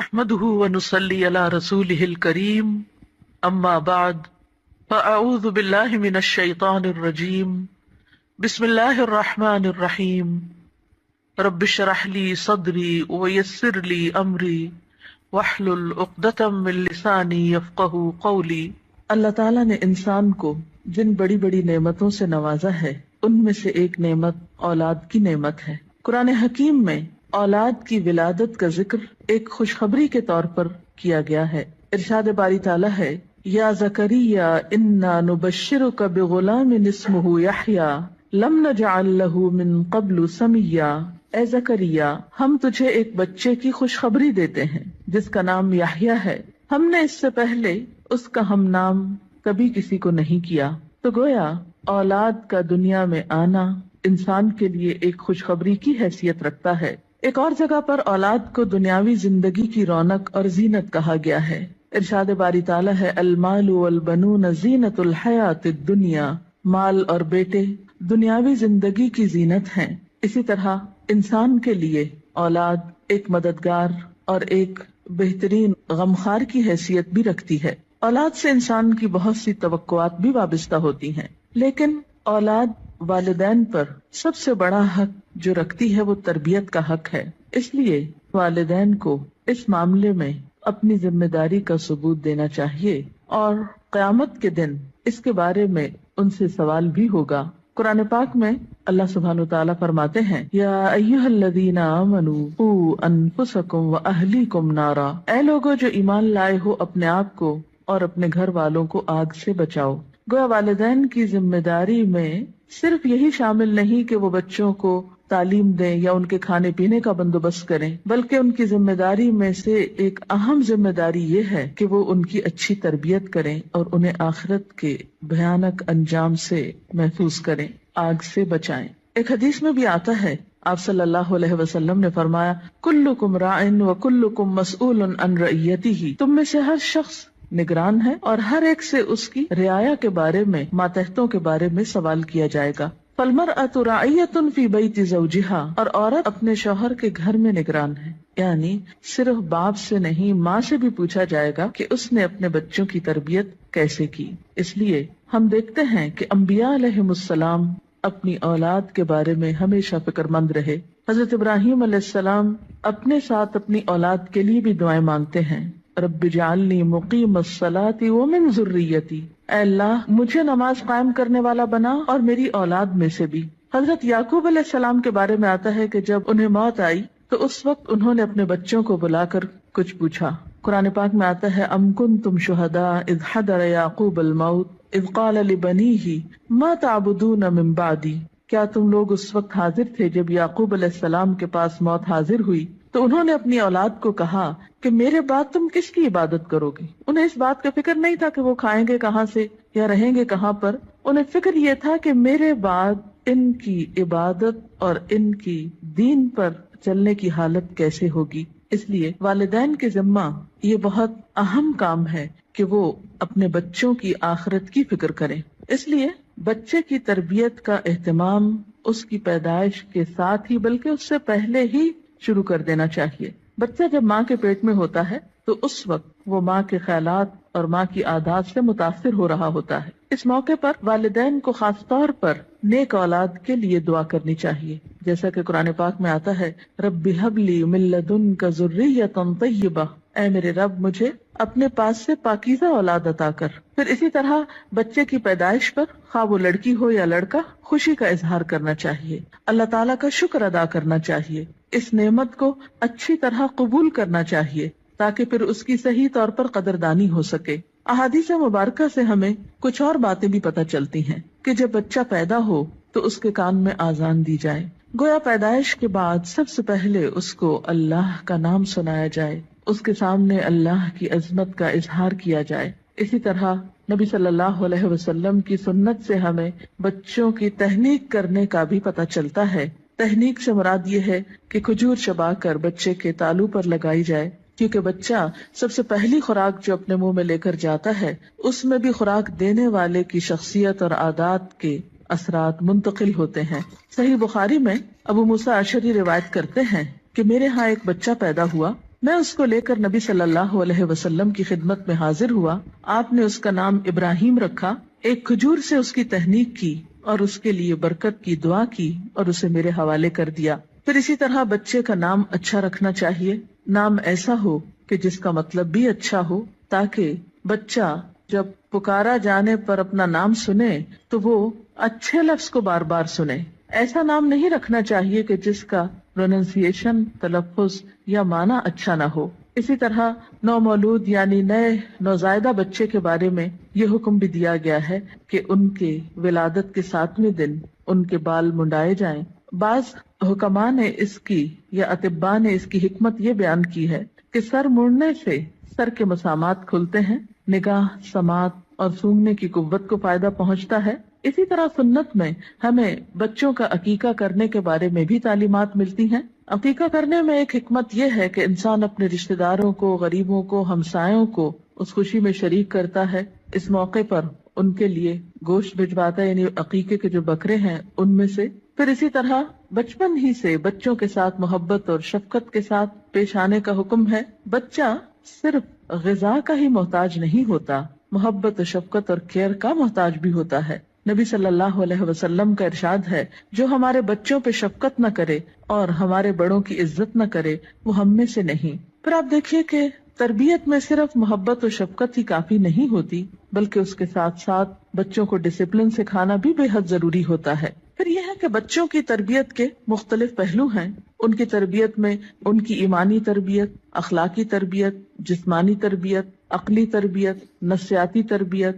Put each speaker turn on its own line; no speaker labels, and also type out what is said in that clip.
احمده ونصلي على رسوله الكريم اما بعد فاعوذ بالله من الشيطان الرجيم بسم الله الرحمن الرحيم رب اشرح لي صدري ويسر لي امري واحلل عقدة من لساني يفقهوا قولي۔ اللہ تعالیٰ نے انسان کو جن بڑی بڑی نعمتوں سے نوازا ہے ان میں سے ایک نعمت اولاد کی نعمت ہے۔ قرآن حکیم میں اولاد کی ولادت کا ذکر ایک خوشخبری کے طور پر کیا گیا ہے۔ ارشاد باری تعالیٰ ہے، یا زکریا انا نبشرک بغلام اسمہ یحییٰ لم نجعل لہ من قبل سمیا۔ اے زکریا، ہم تجھے ایک بچے کی خوشخبری دیتے ہیں جس کا نام یحییٰ ہے، ہم نے اس سے پہلے اس کا ہم نام کبھی کسی کو نہیں کیا۔ تو گویا اولاد کا دنیا میں آنا انسان کے لیے ایک خوشخبری کی حیثیت رکھتا ہے۔ ایک اور جگہ پر اولاد کو دنیاوی زندگی کی رونق اور زینت کہا گیا ہے۔ ارشاد باری تعالیٰ ہے، المال والبنون زینت الحیات الدنیا، مال اور بیٹے دنیاوی زندگی کی زینت ہیں۔ اسی طرح انسان کے لیے اولاد ایک مددگار اور ایک بہترین غمخوار کی حیثیت بھی رکھتی ہے۔ اولاد سے انسان کی بہت سی توقعات بھی وابستہ ہوتی ہیں، لیکن اولاد والدین پر سب سے بڑا حق جو رکھتی ہے وہ تربیت کا حق ہے۔ اس لیے والدین کو اس معاملے میں اپنی ذمہ داری کا ثبوت دینا چاہیے، اور قیامت کے دن اس کے بارے میں ان سے سوال بھی ہوگا۔ قرآن پاک میں اللہ سبحانہ وتعالیٰ فرماتے ہیں، یا ایھا الذین آمنوا قوا انفسکم واہلیکم نارا، اے لوگو جو ایمان لائے ہو اپنے آپ کو اور اپنے گھر والوں کو آگ سے بچاؤ۔ گویا والدین کی ذمہ داری میں صرف یہی شامل نہیں کہ وہ بچوں کو تعلیم دیں یا ان کے کھانے پینے کا بندوبست کریں، بلکہ ان کی ذمہ داری میں سے ایک اہم ذمہ داری یہ ہے کہ وہ ان کی اچھی تربیت کریں اور انہیں آخرت کے بھیانک انجام سے محفوظ کریں، آگ سے بچائیں۔ ایک حدیث میں بھی آتا ہے، آپ صلی اللہ علیہ وسلم نے فرمایا، کلکم راع وکلکم مسئول عن رعیتہ، تم میں سے ہر شخص نگران ہے اور ہر ایک سے اس کی رعایا کے بارے میں، ماتحتوں کے بارے میں سوال کیا جائے گا۔ فالمرأۃ راعیۃ فی بیت زوجہا، اور عورت اپنے شوہر کے گھر میں نگران ہے، یعنی صرف باپ سے نہیں ماں سے بھی پوچھا جائے گا کہ اس نے اپنے بچوں کی تربیت کیسے کی۔ اس لیے ہم دیکھتے ہیں کہ انبیاء علیہم السلام اپنی اولاد کے بارے میں ہمیشہ فکر مند رہے۔ حضرت ابراہیم علیہ السلام اپنے ساتھ اپنی اولاد کے لیے بھی دعائیں مانگتے ہیں، رب اجعلنی مقیم الصلاۃ ومن ذریتی، اے اللہ مجھے نماز قائم کرنے والا بنا اور میری اولاد میں سے بھی۔ حضرت یعقوب علیہ السلام کے بارے میں آتا ہے کہ جب انہیں موت آئی تو اس وقت انہوں نے اپنے بچوں کو بلا کر کچھ پوچھا۔ قرآن پاک میں آتا ہے، ام کنتم شہداء اذ حضر یعقوب الموت اذ قال لبنیہ ما تعبدون من بعدی، کیا تم لوگ اس وقت حاضر تھے جب یعقوب علیہ السلام کے پاس موت حاضر ہوئی تو انہوں نے اپنی اولاد کو کہا کہ میرے بعد تم کس کی عبادت کرو گے؟ انہیں اس بات کا فکر نہیں تھا کہ وہ کھائیں گے کہاں سے یا رہیں گے کہاں پر، انہیں فکر یہ تھا کہ میرے بعد ان کی عبادت اور ان کی دین پر چلنے کی حالت کیسے ہوگی۔ اس لیے والدین کے ذمہ یہ بہت اہم کام ہے کہ وہ اپنے بچوں کی آخرت کی فکر کریں۔ اس لیے بچے کی تربیت کا اہتمام اس کی پیدائش کے ساتھ ہی بلکہ اس سے پہلے ہی شروع کر دینا چاہیے۔ بچہ جب ماں کے پیٹ میں ہوتا ہے تو اس وقت وہ ماں کے خیالات اور ماں کی عادات سے متاثر ہو رہا ہوتا ہے۔ اس موقع پر والدین کو خاص طور پر نیک اولاد کے لیے دعا کرنی چاہیے، جیسا کہ قرآن پاک میں آتا ہے، رب ہب لی من لدنک ذریۃ طیبہ، اے میرے رب مجھے اپنے پاس سے پاکیزہ اولاد عطا کر۔ پھر اسی طرح بچے کی پیدائش پر، خواہ وہ لڑکی ہو یا لڑکا، خوشی کا اظہار کرنا چاہیے، اللہ تعالیٰ کا شکر ادا کرنا چاہیے، اس نعمت کو اچھی طرح قبول کرنا چاہیے تاکہ پھر اس کی صحیح طور پر قدردانی ہو سکے۔ احادیث مبارکہ سے ہمیں کچھ اور باتیں بھی پتہ چلتی ہیں کہ جب بچہ پیدا ہو تو اس کے کان میں آذان دی جائے، گویا پیدائش کے بعد سب سے پہلے اس کو اللہ کا نام سنایا جائے، اس کے سامنے اللہ کی عظمت کا اظہار کیا جائے۔ اسی طرح نبی صلی اللہ علیہ وسلم کی سنت سے ہمیں بچوں کی تہنیک کرنے کا بھی پتہ چلتا ہے۔ تہنیک سے مراد یہ ہے کہ کھجور چبا کر بچے کے تالو پر لگائی جائے، کیونکہ بچہ سب سے پہلی خوراک جو اپنے منہ میں لے کر جاتا ہے اس میں بھی خوراک دینے والے کی شخصیت اور عادات کے اثرات منتقل ہوتے ہیں۔ صحیح بخاری میں ابو موسیٰ اشعری روایت کرتے ہیں کہ میرے ہاں ایک بچہ پیدا ہوا میں اس کو لے کر نبی صلی اللہ علیہ وسلم کی خدمت میں حاضر ہوا. آپ نے اس کا نام ابراہیم رکھا. ایک کھجور سے اس کی تہنیک کی اور اس کے لیے برکت کی دعا کی اور اسے میرے حوالے کر دیا. پھر اسی طرح بچے کا نام اچھا رکھنا چاہیے. نام ایسا ہو کہ جس کا مطلب بھی اچھا ہو، تاکہ بچہ جب پکارا جانے پر اپنا نام سنے تو وہ اچھے لفظ کو بار بار سنے. ایسا نام نہیں رکھنا چاہیے کہ جس کا پروننسیشن، تلفظ یا معنی اچھا نہ ہو. اسی طرح نومولود یعنی نئے نوزائیدہ بچے کے بارے میں یہ حکم بھی دیا گیا ہے کہ ان کے ولادت کے 7ویں دن ان کے بال منڈائے جائیں. بعض حکماء نے اس کی یا اطباء نے اس کی حکمت یہ بیان کی ہے کہ سر مڑنے سے سر کے مسامات کھلتے ہیں، نگاہ، سماعت اور سونگنے کی قوت کو فائدہ پہنچتا ہے. اسی طرح سنت میں ہمیں بچوں کا عقیقہ کرنے کے بارے میں بھی تعلیمات ملتی ہیں. عقیقہ کرنے میں ایک حکمت یہ ہے کہ انسان اپنے رشتہ داروں کو، غریبوں کو، ہمسایوں کو اس خوشی میں شریک کرتا ہے. اس موقع پر ان کے لیے گوشت بھجواتا ہے، یعنی عقیقے کے جو بکرے ہیں ان میں سے. پھر اسی طرح بچپن ہی سے بچوں کے ساتھ محبت اور شفقت کے ساتھ پیش آنے کا حکم ہے. بچہ صرف غذا کا ہی محتاج نہیں ہوتا، محبت و شفقت اور کیئر کا محتاج بھی ہوتا ہے. نبی صلی اللہ علیہ وسلم کا ارشاد ہے، جو ہمارے بچوں پہ شفقت نہ کرے اور ہمارے بڑوں کی عزت نہ کرے وہ ہم میں سے نہیں. پھر آپ دیکھیے کہ تربیت میں صرف محبت و شفقت ہی کافی نہیں ہوتی، بلکہ اس کے ساتھ ساتھ بچوں کو ڈسپلن سکھانا بھی بے حد ضروری ہوتا ہے. پھر یہ ہے کہ بچوں کی تربیت کے مختلف پہلو ہیں. ان کی تربیت میں ان کی ایمانی تربیت، اخلاقی تربیت، جسمانی تربیت، عقلی تربیت، نفسیاتی تربیت،